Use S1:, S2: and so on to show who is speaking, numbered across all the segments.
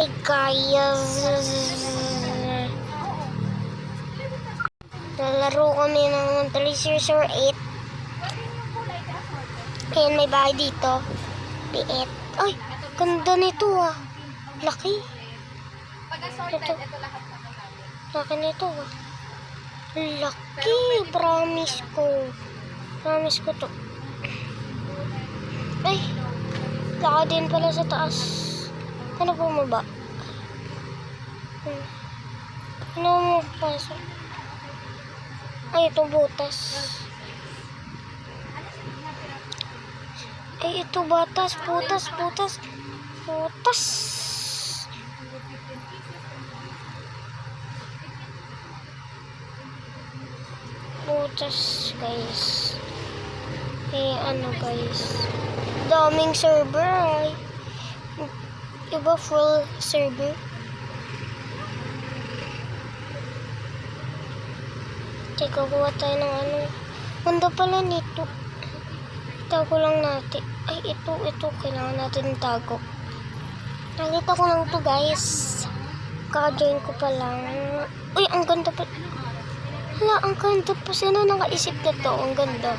S1: Hey guys, lalaro kami ng Treasure 8. Ayan, may bahay dito. Liit. Ay, ganda nito ah. Laki. Ito. Laki nito ah. Laki. Promise ko. Promise ko to. Ay, laka din pala sa taas. Ano po mo ba? Ano mo pasok? Ay, ito butas. Ay, ito batas. Butas. Butas, guys. Eh, ano, guys? Daming server, ay. Iba full server. Teka, kuha tayo ng ano. Ganda pala nito. Tago lang natin. Ay, ito. Kailangan natin tago. Nakita ko lang to, guys. Kaka-join ko pa lang. Uy, ang ganda pa. Hala, ang ganda pa. Sino nakaisip na to? Ang ganda.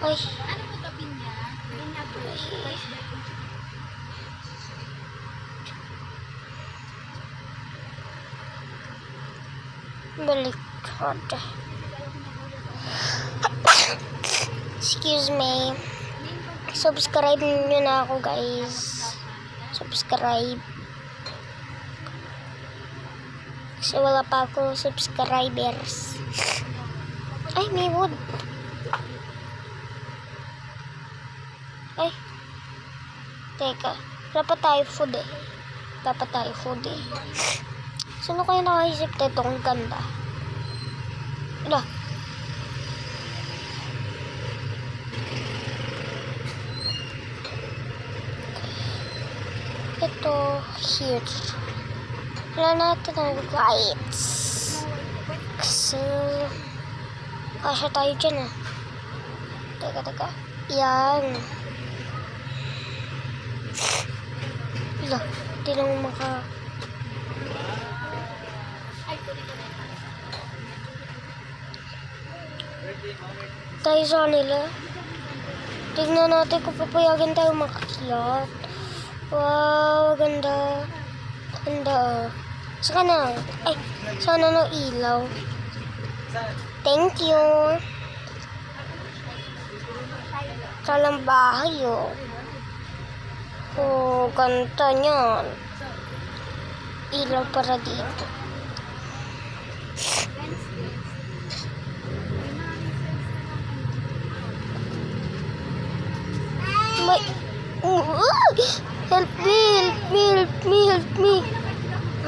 S1: Ay. Baliktad. Excuse me. Subscribe nyo na ako, guys. Subscribe. Kasi wala pa ako subscribers. Ay, may wood. Ay. Teka. Dapat tayo food eh. Sino kayo nakaisip na itong ganda? Ito. Ito, here. Wala natin ang lights. Kasi, kasya tayo dyan ah. Teka. Yan. Ito, hindi lang maka... tayo sa nila. Tignan natin kung papayagan tayo makakyat. Wow, ganda. Saka na. Ay, sana no ilaw. Thank you. Salang bahay oh. Oh, ganda niyan. Ilaw para dito. Help me.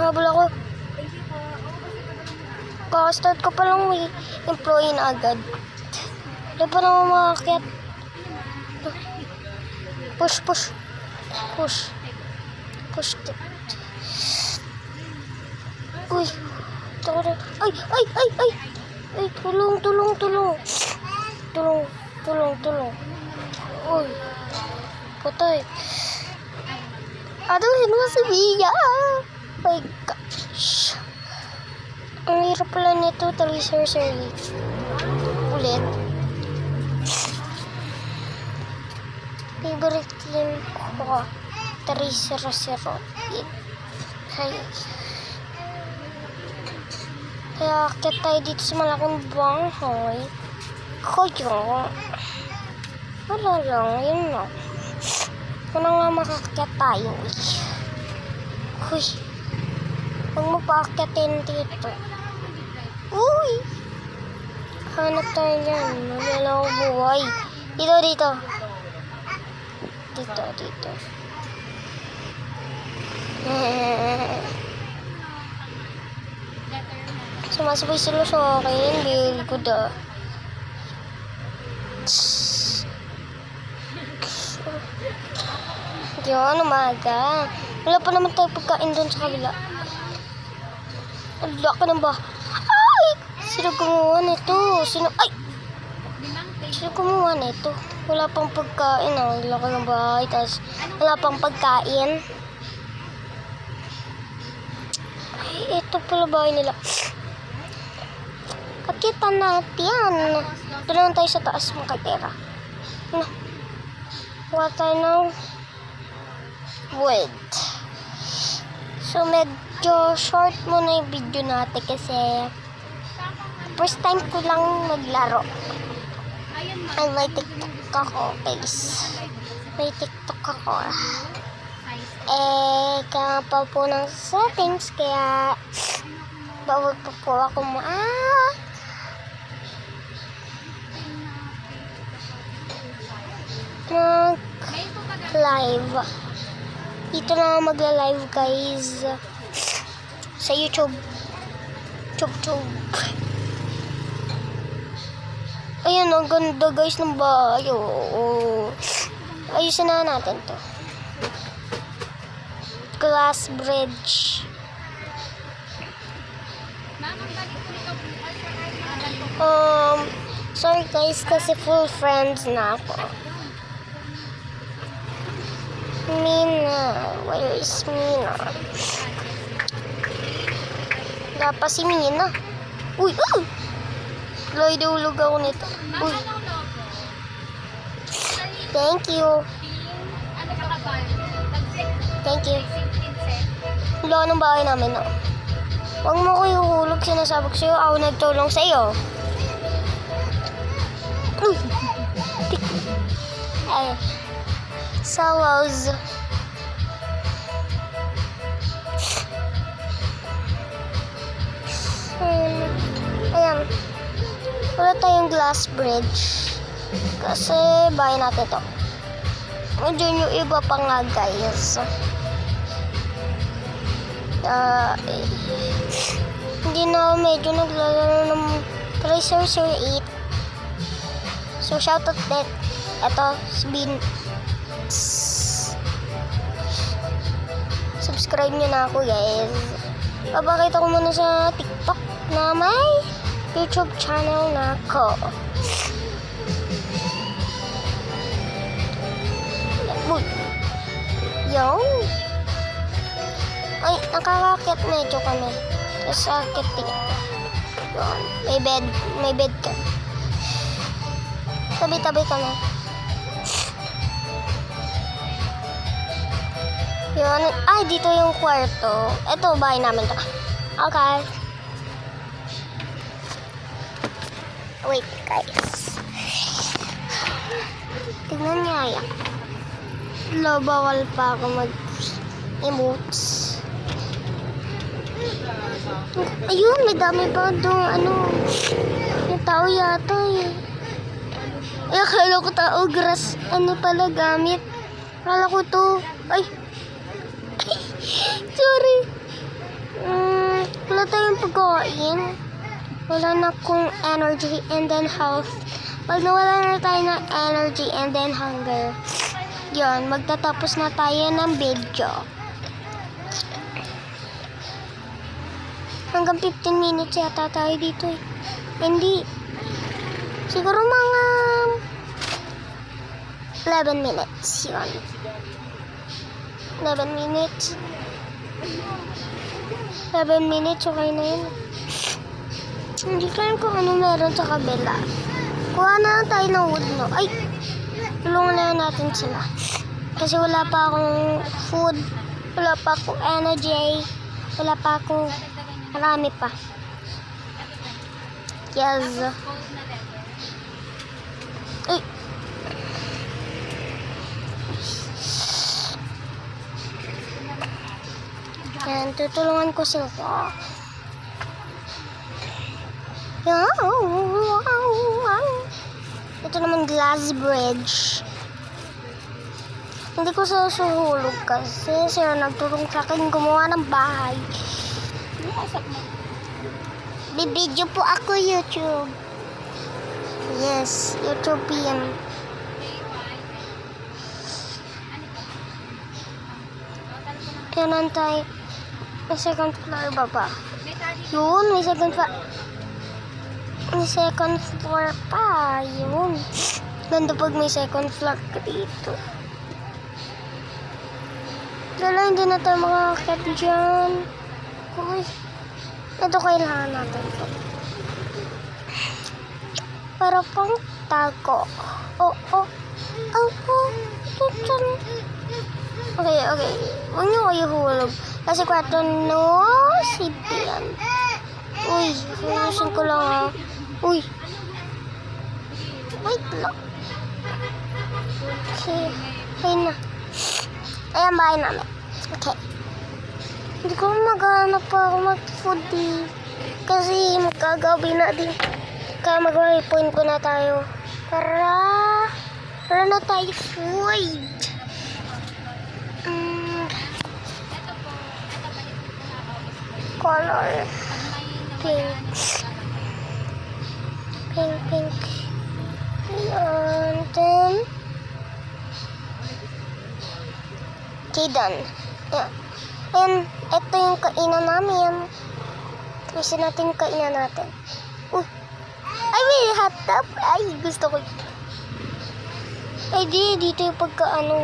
S1: Habol ako. Kaka-start ko pa lang may employee na agad. Hindi pa naman makakit. Push. Uy. Ay, tulong. Uy. Patay. Aduhin mo si Mia. My gosh. Ang hirap pala nito, Treasure ulit. Favorite game ko, Treasure. Kaya akit tayo dito sa malaking bahay. Kaya, wala lang, yun na. Kung nga makakit tayo eh. Uy. Huwag mo paakyatin dito. Uy. Hanap tayo dyan. Wala ako buhay. Dito. Dito. Sumasabay sila sa akin. Very good ah. Yun, umaga. Wala pa naman tayo pagkain doon sa kabila. Ang laki ng ba? Ay! Sino gumawa nito? Sino gumawa nito? Wala pang pagkain. Ang laki ng bahay. Tapos wala pang pagkain. Ay, ito pala bahay nila. Pakita natin. Doon naman tayo sa taas makatira. Ano? Kuha tayo ng wood. So, medyo short muna yung video natin kasi first time ko lang maglaro. Ay, may TikTok ako, guys. May TikTok ako. Kaya pa po ng settings, kaya bawal pa po ako mag-live. Dito na magla-live, guys. Sa YouTube. YouTube. Ayan, ang ganda, guys, ng bahay. Ayusin na natin to. Glass bridge. Sorry guys, kasi full friends na ako. Mina, where is Mina? Wala pa si Mina. Uy! Loy, dulog ako nito. Uy! Thank you. Thank you. Wala ng bahay namin, no? Huwag mo ko ihuhulog, sinasabi ko sa'yo, ako nagtulong sa'yo. Uy! Ay. Sawas. Ayan. Wala tayong glass bridge. Kasi bahay natin to. Medyo yung iba pa nga, guys. Hindi na medyo naglalaro ng Tracer 8. So, shoutout that. Ito, Bin. Subscribe nyo na ako, guys. Papakita ko muna sa TikTok na may YouTube channel na ako. Yung ay, nakakakit medyo kami. Tapos akit dito. Yun. May bed ka. Tabi-tabi kami. Yun. Ay, dito yung kwarto. Ito, bahay namin to. Okay. Wait, guys. Tignan niya yan. Bawal pa ako mag-emotes. Ayun, may dami pa doon. May tao yata eh. Ay, akala ko tao, grass. Ano pala gamit? Akala ko to. Ay. Sorry. Wala tayong pagkain. Wala na akong energy and then health. Pag nawala na tayo ng energy and then hunger, yun, magtatapos na tayo ng video. Hanggang 15 minutes yata tayo dito eh. Hindi. Siguro mga 11 minutes. Yun. 11 minutes. 11 minutes, okay na yun. Hindi ko alam kung ano meron sa kabila. Kuha na lang tayo ng wood, no? Ay! Tulungan na natin sila. Kasi wala pa akong food. Wala pa akong energy. Wala pa akong marami pa. Yes. Ay! Yan, tutulungan ko sila. Ito naman glass bridge. Hindi ko susuhulog kasi sila nagtulong sa akin gumawa ng bahay. Bibidyo po ako YouTube. Yes, YouTube yan. Yan tayo. May second floor ba? Yun, may second floor. May second floor pa. Yun. Ganda pag may second floor ka dito. Dala, hindi na tayo makakakit dyan. Uy. Ito kailangan natin ito. Para pang tago. Okay. Huwag niyo kayo hulog. Kasi 4 no, sipian. Uy, ayusin ko lang ha. Uy. Wait lang. Okay. Ayun na. Ayan bahay namin. Okay. Hindi ko maghanap pa ako mag-foodie. Kasi magkagabi na din. Kaya mag-point ko na tayo. Para na tayo food. Color. Pink. Ayan. Then, okay, done. Yeah. And, ito yung kainan namin. Kasi natin yung kainan natin. Uy. Ay, may hot tub. Ay, gusto ko. Ay, dito yung pagkaano.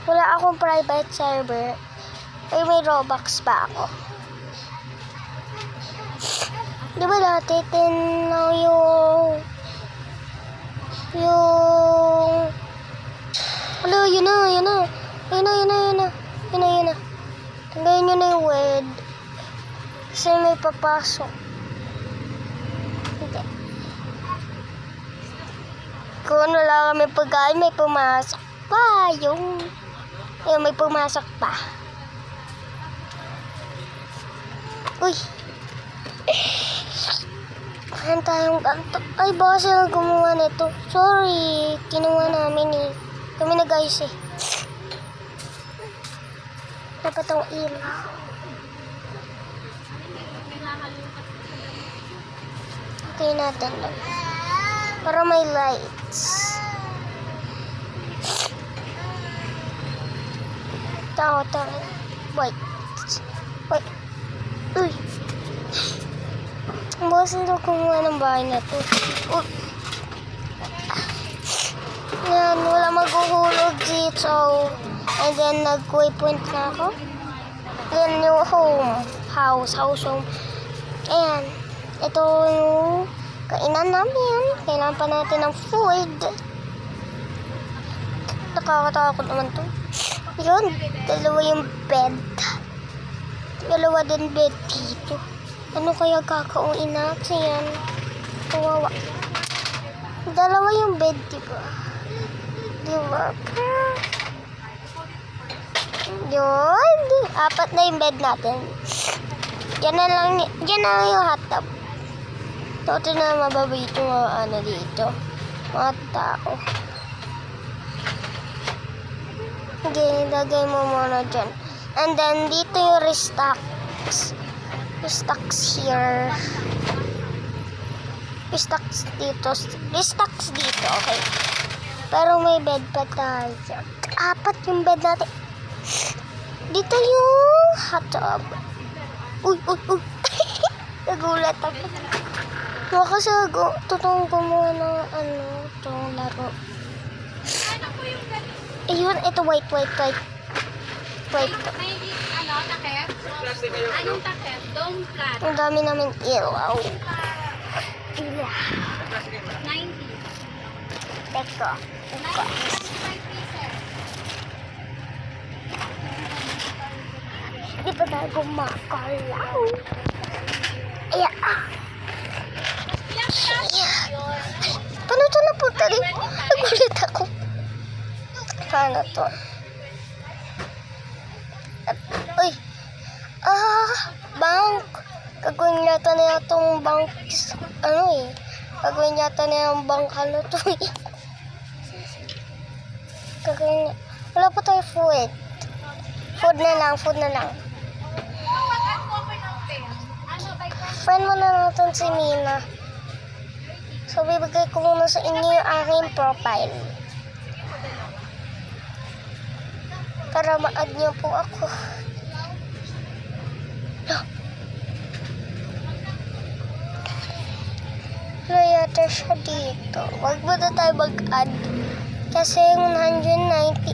S1: Wala akong private server. Ay, may Robux pa ako. Di ba dati, wala, yun na. Tanggalin nyo na yung word. Kasi may papasok. Hindi. Kung wala kami pagkain, may pumasok pa. May pumasok pa. Uy. Kain tayong ganto. Ay, baka sila gumawa nito. Sorry. Kinuha namin eh. Kami na guys eh. Dapat ang ilaw. Okay natin lang. Para may lights. Tao. Wait. Uy. Ang boss nito kumuha ng bahay na to. Yan, wala maghuhulog dito. And then, nag-waypoint na ako. Yan yung house home. Ayan. Ito yung kainan namin. Kailangan pa natin ng food. Nakakatakot naman to. Yun, dalawa yung bed. Dalawa din bed dito. Ano kaya kakauin natin yan? Kawawa. Dalawa yung bed, diba? Yun. 4 na yung bed natin. Yan na lang yung hot tub. Ito na mababait yung mga dito. Mga tao. Okay, lagay mo muna dyan. And then, dito yung restocks. Restocks here. Restocks dito. Okay. Pero may bed pa tayo. 4 yung bed natin. Dito yung hot tub. Uy. Nagulat ako. Kasi totoong gumawa ng itong laro. Ayun, ito white.
S2: May takip? Anong takip? Dome flat.
S1: Ang dami namin ilaw.
S2: 90.
S1: Teko.
S2: 95 pieces.
S1: Di ba tayo gumakalaw? Ayan. Paano ito napunta rin? Nagulit ako. Paano to? Uy. Bank. Gagawin yata na itong bank. Gagawin yata na yung bank to eh. Wala pa tayo food. Food na lang. Friend mo na natin si Mina. So, bibigay ko muna sa inyo yung aking profile. Para ma-add niyo po ako. Wala yata siya dito. Wag mo na tayo mag-add. Kasi 190.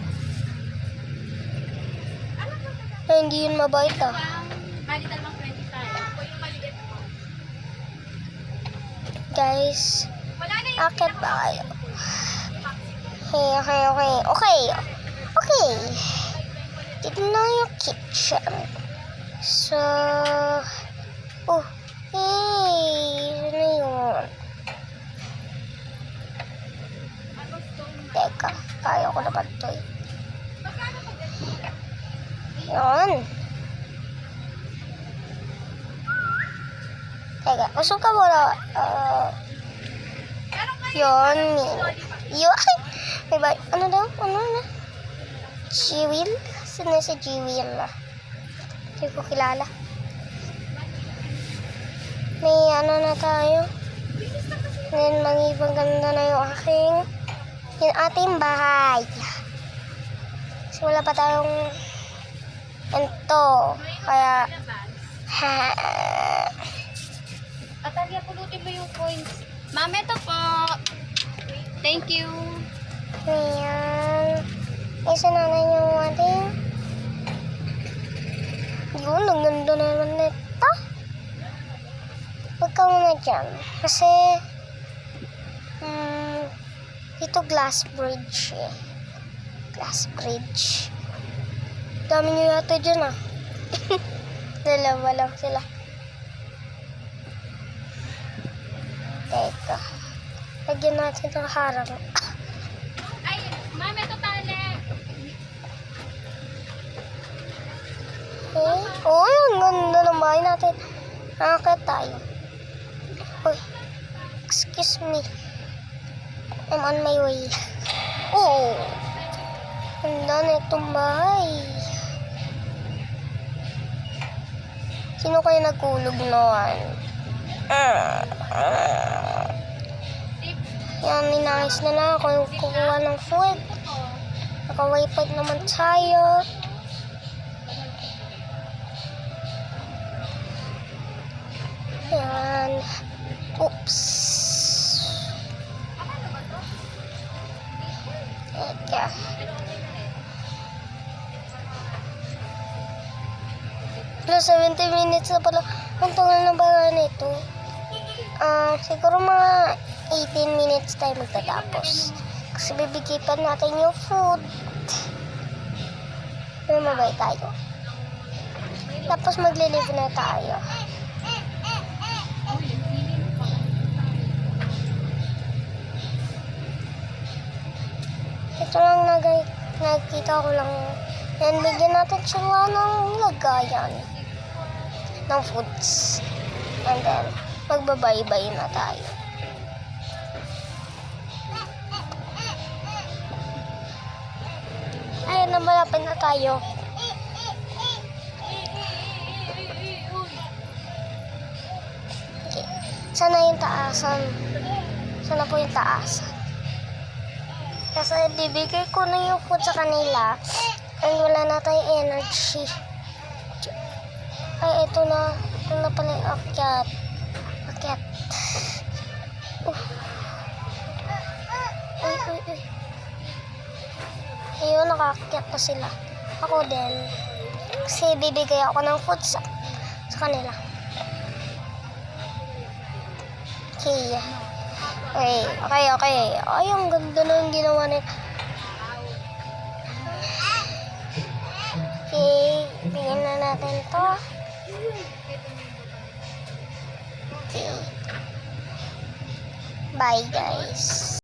S1: Hindi yun mabait ah.
S2: Bali dalawang 25. Ako yung maliit mo.
S1: Guys,
S2: Wala na yung
S1: akit ba kayo? Okay. Dito na yung kitchen. So, oh, hey, ano yun? Teka, kaya ko na ba ito eh? Yun. Teka, usok ka muna. Yun. Yun. Diba, ano daw? Ano na? Jiwil? Sino si Jiwil? Hindi ko kilala. May ano na tayo. Then, mag-ibang ganda na yung ating bahay. Kasi wala pa tayong ento. Kaya,
S2: Atalya, pulutin mo yung coins. Ma'am, ito po. Thank you.
S1: ayan. Isa na yung ating. Yun, ang ganda naman nito. Huwag ka muna dyan. Kasi, ito glass bridge eh. Glass bridge. Dami nyo yata dyan ah. Dalawa lang sila. Teka. Lagyan natin ng harang.
S2: Ay, ma'am, ito tali.
S1: Okay. Oh, ang ganda ng bahay natin. Nakakit tayo. Uy. Excuse me. I'm on my way. Oh. Ganda na itong bahay. Sino kayo nagkulog noon? Yan, ninais na lang ako yung kukuha ng food. Naka-wifi naman tayo. Yan. Oops. Teka. Plus 70 minutes na pala. Ang tagal na ba nito? Siguro mga 18 minutes tayo magtatapos. Kasi bibigay pa natin yung food. Lumabay tayo. Tapos maglilive na tayo. Ito lang nakikita ko lang. Yan, bigyan natin siya ng lagayan ng foods. And then, magbabay-bay na tayo. Ayun, malapit na tayo. Okay. Sana yung taasan. Sana po yung taasan. Kasi bibigay ko na yung food sa kanila. And wala na tayong energy. Ay, ito na. Ito na pala yung akyat. Akyat. Uy. Ayun, nakaakyat pa sila. Ako din. Kasi bibigay ako ng food sa kanila. Okay. Okay. Ay, ang ganda na yung ginawa nila. Okay, bigyan na natin to. Okay. Bye, guys.